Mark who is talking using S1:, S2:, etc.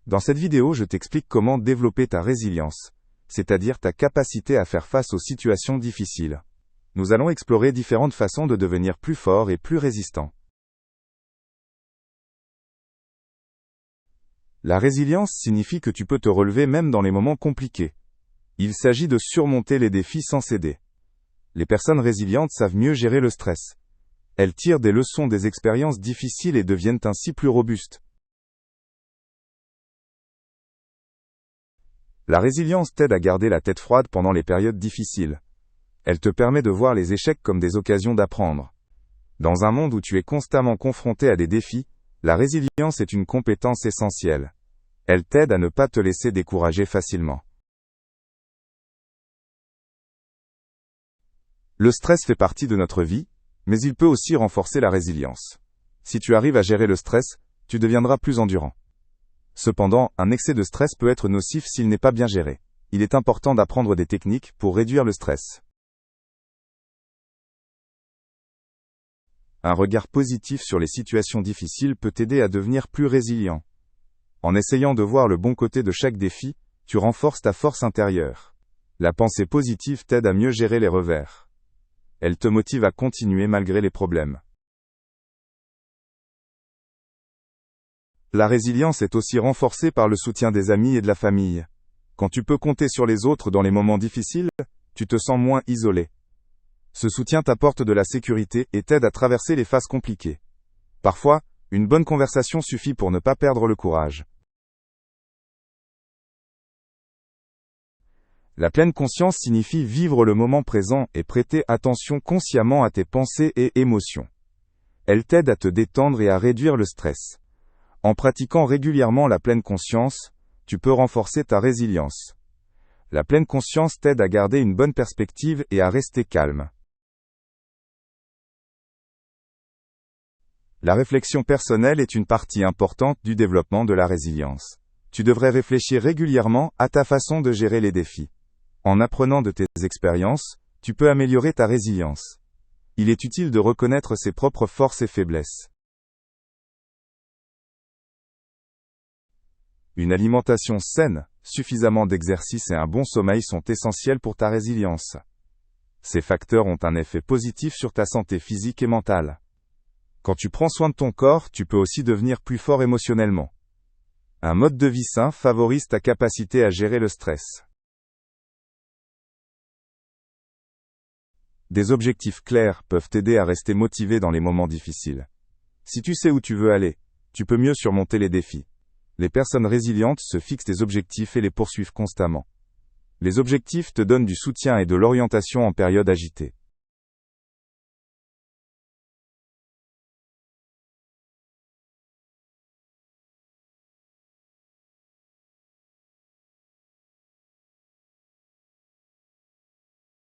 S1: Dans cette vidéo, je t'explique comment développer ta résilience, c'est-à-dire ta capacité à faire face aux situations difficiles. Nous allons explorer différentes façons de devenir plus fort et plus résistant. La résilience signifie que tu peux te relever même dans les moments compliqués. Il s'agit de surmonter les défis sans céder. Les personnes résilientes savent mieux gérer le stress. Elles tirent des leçons des expériences difficiles et deviennent ainsi plus robustes. La résilience t'aide à garder la tête froide pendant les périodes difficiles. Elle te permet de voir les échecs comme des occasions d'apprendre. Dans un monde où tu es constamment confronté à des défis, la résilience est une compétence essentielle. Elle t'aide à ne pas te laisser décourager facilement. Le stress fait partie de notre vie, mais il peut aussi renforcer la résilience. Si tu arrives à gérer le stress, tu deviendras plus endurant. Cependant, un excès de stress peut être nocif s'il n'est pas bien géré. Il est important d'apprendre des techniques pour réduire le stress. Un regard positif sur les situations difficiles peut t'aider à devenir plus résilient. En essayant de voir le bon côté de chaque défi, tu renforces ta force intérieure. La pensée positive t'aide à mieux gérer les revers. Elle te motive à continuer malgré les problèmes. La résilience est aussi renforcée par le soutien des amis et de la famille. Quand tu peux compter sur les autres dans les moments difficiles, tu te sens moins isolé. Ce soutien t'apporte de la sécurité et t'aide à traverser les phases compliquées. Parfois, une bonne conversation suffit pour ne pas perdre le courage. La pleine conscience signifie vivre le moment présent et prêter attention consciemment à tes pensées et émotions. Elle t'aide à te détendre et à réduire le stress. En pratiquant régulièrement la pleine conscience, tu peux renforcer ta résilience. La pleine conscience t'aide à garder une bonne perspective et à rester calme. La réflexion personnelle est une partie importante du développement de la résilience. Tu devrais réfléchir régulièrement à ta façon de gérer les défis. En apprenant de tes expériences, tu peux améliorer ta résilience. Il est utile de reconnaître ses propres forces et faiblesses. Une alimentation saine, suffisamment d'exercice et un bon sommeil sont essentiels pour ta résilience. Ces facteurs ont un effet positif sur ta santé physique et mentale. Quand tu prends soin de ton corps, tu peux aussi devenir plus fort émotionnellement. Un mode de vie sain favorise ta capacité à gérer le stress. Des objectifs clairs peuvent t'aider à rester motivé dans les moments difficiles. Si tu sais où tu veux aller, tu peux mieux surmonter les défis. Les personnes résilientes se fixent des objectifs et les poursuivent constamment. Les objectifs te donnent du soutien et de l'orientation en période agitée.